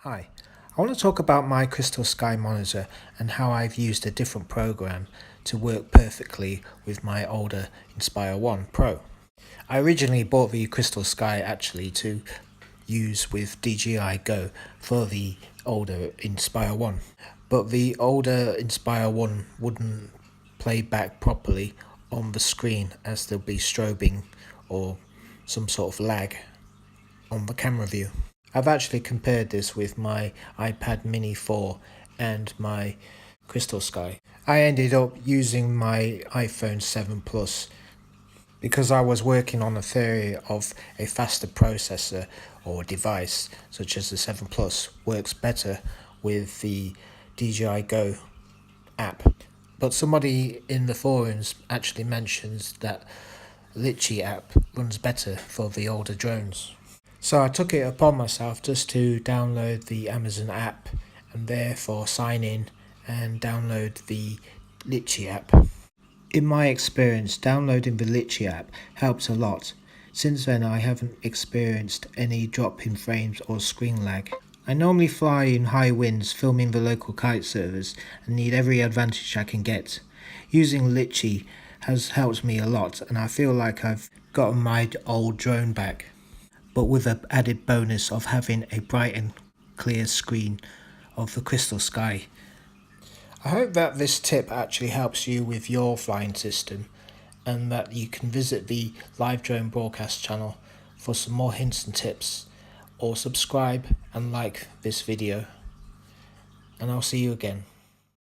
Hi, I want to talk about my Crystalsky monitor and how I've used a different program to work perfectly with my older Inspire 1 Pro. I originally bought the Crystalsky actually to use with DJI Go for the older Inspire 1, but the older Inspire 1 wouldn't play back properly on the screen as there'll be strobing or some sort of lag on the camera view. I've actually compared this with my iPad Mini 4 and my Crystalsky. I ended up using my iPhone 7 Plus because I was working on a theory of a faster processor or device such as the 7 Plus works better with the DJI Go app. But somebody in the forums actually mentions that Litchi app runs better for the older drones. So I took it upon myself just to download the Amazon app and therefore sign in and download the Litchi app. In my experience, downloading the Litchi app helps a lot. Since then I haven't experienced any drop in frames or screen lag. I normally fly in high winds filming the local kite servers and need every advantage I can get. Using Litchi has helped me a lot and I feel like I've gotten my old drone back, but with the added bonus of having a bright and clear screen of the Crystalsky. I hope that this tip actually helps you with your flying system and that you can visit the live drone broadcast channel for some more hints and tips, or subscribe and like this video, and I'll see you again.